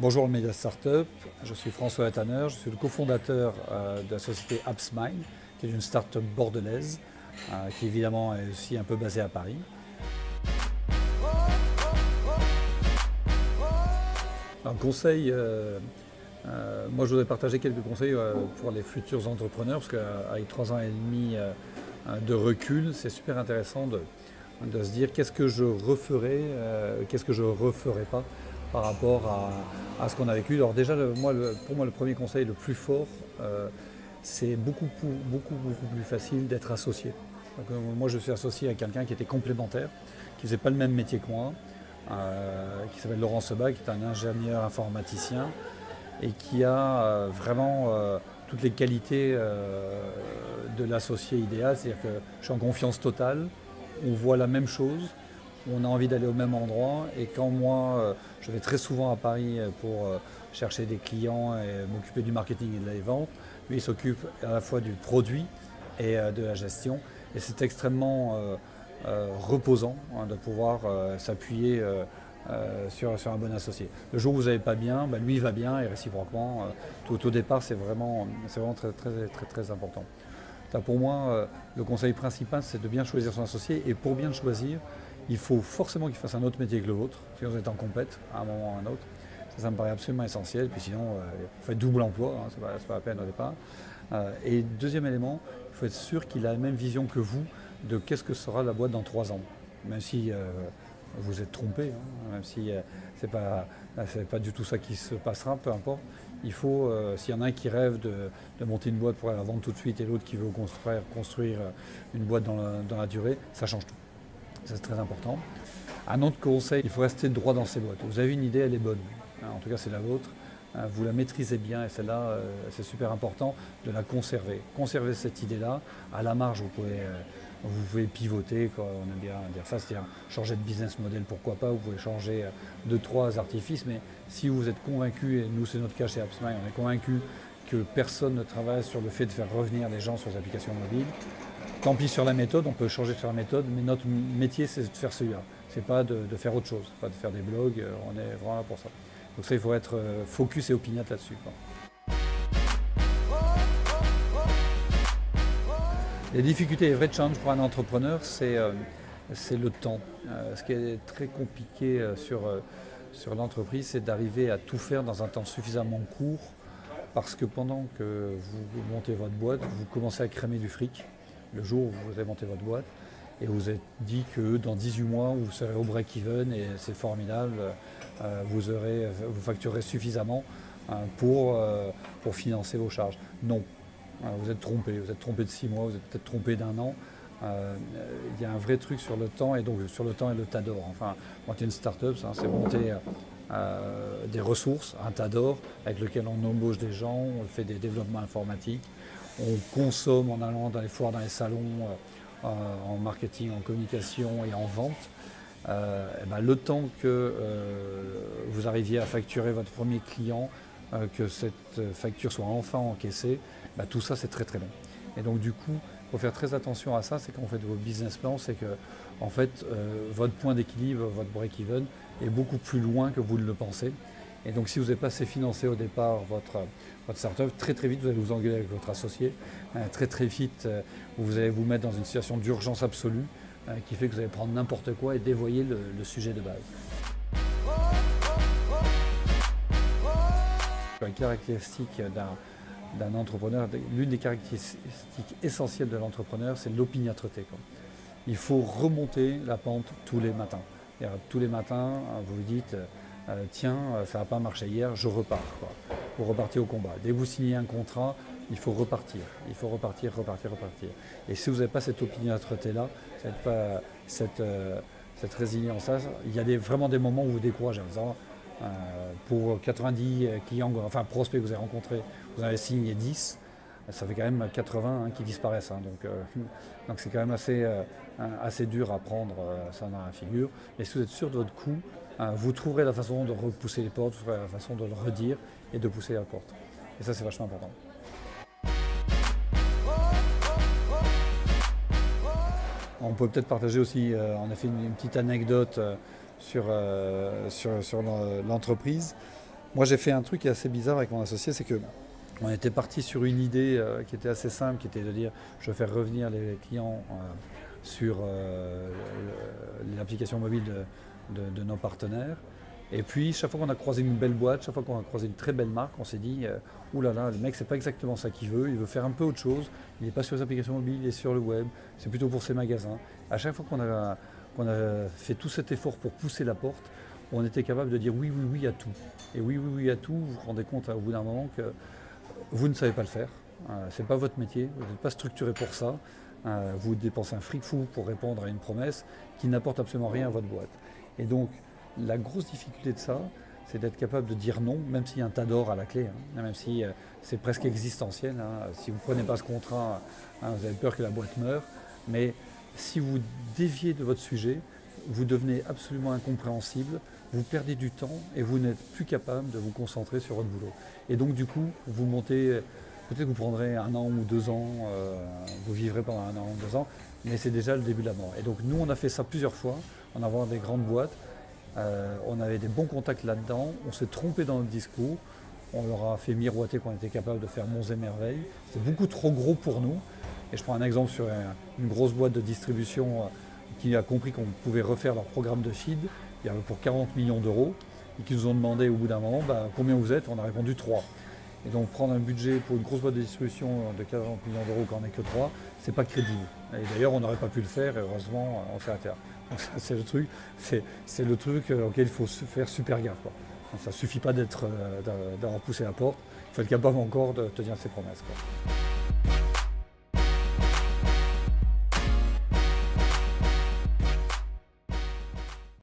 Bonjour le média startup, je suis François Tanner, je suis le cofondateur de la société AppsMine, qui est une startup bordelaise, qui évidemment est aussi un peu basée à Paris. Un conseil, moi je voudrais partager quelques conseils pour les futurs entrepreneurs, parce qu'avec 3 ans et demi de recul, c'est super intéressant de se dire qu'est-ce que je referais, qu'est-ce que je ne referais pas par rapport à ce qu'on a vécu. Alors déjà, pour moi, le premier conseil le plus fort, c'est beaucoup plus facile d'être associé. Donc, moi, je suis associé à quelqu'un qui était complémentaire, qui ne faisait pas le même métier que moi, qui s'appelle Laurent Sebag, qui est un ingénieur informaticien et qui a vraiment toutes les qualités de l'associé idéal. C'est-à-dire que je suis en confiance totale, on voit la même chose, on a envie d'aller au même endroit, et quand moi je vais très souvent à Paris pour chercher des clients et m'occuper du marketing et de la vente, lui il s'occupe à la fois du produit et de la gestion, et c'est extrêmement reposant de pouvoir s'appuyer sur un bon associé. Le jour où vous n'allez pas bien, lui il va bien, et réciproquement, tout au départ c'est vraiment très important. Pour moi, le conseil principal, c'est de bien choisir son associé. Et pour bien le choisir, il faut forcément qu'il fasse un autre métier que le vôtre, sinon vous êtes en compète à un moment ou à un autre. Ça me paraît absolument essentiel. Puis sinon, vous faites double emploi, hein, c'est pas la peine au départ. Et deuxième élément, il faut être sûr qu'il a la même vision que vous de qu'est-ce que sera la boîte dans 3 ans. Même si vous êtes trompé, hein, même si c'est pas du tout ça qui se passera, peu importe. Il faut, s'il y en a un qui rêve de monter une boîte pour la vendre tout de suite et l'autre qui veut construire une boîte dans la durée, ça change tout. Ça, c'est très important. Un autre conseil, il faut rester droit dans ses boîtes. Vous avez une idée, elle est bonne. En tout cas, c'est la vôtre. Vous la maîtrisez bien, et celle-là, c'est super important de la conserver. Conservez cette idée-là. À la marge, vous pouvez pivoter, quoi, on aime bien dire ça, c'est-à-dire changer de business model, pourquoi pas. Vous pouvez changer 2-3 artifices, mais si vous êtes convaincu, et nous c'est notre cas chez AppsMine, on est convaincu que personne ne travaille sur le fait de faire revenir les gens sur les applications mobiles. Tant pis sur la méthode, on peut changer sur la méthode, mais notre métier c'est de faire celui-là. C'est pas de faire autre chose, pas de faire des blogs, on est vraiment là pour ça. Donc ça, il faut être focus et opiniâtre là-dessus. Les difficultés et les vrais challenges pour un entrepreneur, c'est le temps. Ce qui est très compliqué sur l'entreprise, c'est d'arriver à tout faire dans un temps suffisamment court, parce que pendant que vous montez votre boîte, vous commencez à cramer du fric le jour où vous avez monté votre boîte, et vous êtes dit que dans 18 mois, vous serez au break-even, et c'est formidable, vous facturerez suffisamment pour financer vos charges. Non. Vous êtes trompé de 6 mois, vous êtes peut-être trompé d'1 an. Il y a un vrai truc sur le temps, et donc sur le temps et le tas d'or. Enfin, monter une start-up, c'est monter des ressources, un tas d'or avec lequel on embauche des gens, on fait des développements informatiques, on consomme en allant dans les foires, dans les salons, en marketing, en communication et en vente. Le temps que vous arriviez à facturer votre premier client, que cette facture soit enfin encaissée, tout ça c'est très long. Et donc du coup, il faut faire très attention à ça, c'est quand vous faites vos business plans, c'est que en fait, votre point d'équilibre, votre break-even est beaucoup plus loin que vous ne le pensez. Et donc si vous n'avez pas assez financé au départ votre startup, très vite vous allez vous engueuler avec votre associé, très vite vous allez vous mettre dans une situation d'urgence absolue qui fait que vous allez prendre n'importe quoi et dévoyer le sujet de base. La caractéristique d'un entrepreneur, l'une des caractéristiques essentielles de l'entrepreneur, c'est l'opiniâtreté. Il faut remonter la pente tous les matins. Et tous les matins, vous vous dites tiens, ça n'a pas marché hier, je repars. Vous repartez au combat. Dès que vous signez un contrat, il faut repartir. Il faut repartir. Et si vous n'avez pas cette opiniâtreté-là, cette résilience-là, il y a vraiment des moments où vous découragez en disant pour 90 clients, enfin prospects que vous avez rencontrés, vous en avez signé 10, ça fait quand même 80 qui disparaissent. Donc c'est quand même assez dur à prendre ça dans la figure. Et si vous êtes sûr de votre coup, vous trouverez la façon de repousser les portes, vous trouverez la façon de le redire et de pousser la porte. Et ça, c'est vachement important. On peut peut-être partager aussi, on a fait une petite anecdote sur l'entreprise. Moi, j'ai fait un truc qui est assez bizarre avec mon associé, c'est que on était parti sur une idée qui était assez simple, qui était de dire je vais faire revenir les clients sur l'application mobile de nos partenaires. Et puis, chaque fois qu'on a croisé une belle boîte, chaque fois qu'on a croisé une très belle marque, on s'est dit ouh là là, le mec, c'est pas exactement ça qu'il veut faire un peu autre chose. Il n'est pas sur les applications mobiles, il est sur le web, c'est plutôt pour ses magasins. À chaque fois qu'on a fait tout cet effort pour pousser la porte, on était capable de dire oui, oui, oui à tout. Et oui, oui, oui à tout, vous vous rendez compte au bout d'un moment que vous ne savez pas le faire. Ce n'est pas votre métier, vous n'êtes pas structuré pour ça. Vous dépensez un fric fou pour répondre à une promesse qui n'apporte absolument rien à votre boîte. Et donc, la grosse difficulté de ça, c'est d'être capable de dire non, même s'il y a un tas d'or à la clé, même si c'est presque existentiel. Si vous ne prenez pas ce contrat, vous avez peur que la boîte meure. Mais si vous déviez de votre sujet, vous devenez absolument incompréhensible, vous perdez du temps et vous n'êtes plus capable de vous concentrer sur votre boulot. Et donc du coup, vous montez, peut-être que vous prendrez 1 an ou 2 ans, vous vivrez pendant 1 an ou 2 ans, mais c'est déjà le début de la mort. Et donc nous, on a fait ça plusieurs fois, en avant des grandes boîtes, on avait des bons contacts là-dedans, on s'est trompé dans notre discours, on leur a fait miroiter qu'on était capable de faire monts et merveilles. C'est beaucoup trop gros pour nous. Et je prends un exemple sur une grosse boîte de distribution qui a compris qu'on pouvait refaire leur programme de feed, il y avait pour 40 millions d'euros, et qui nous ont demandé au bout d'un moment combien vous êtes, on a répondu 3. Et donc prendre un budget pour une grosse boîte de distribution de 40 millions d'euros quand on n'est que 3, c'est pas crédible. Et d'ailleurs on n'aurait pas pu le faire, et heureusement on s'est arrêté là. Donc ça, c'est le truc auquel il faut faire super gaffe, quoi. Donc, ça ne suffit pas d'avoir poussé la porte, il faut être capable encore de tenir ses promesses, quoi.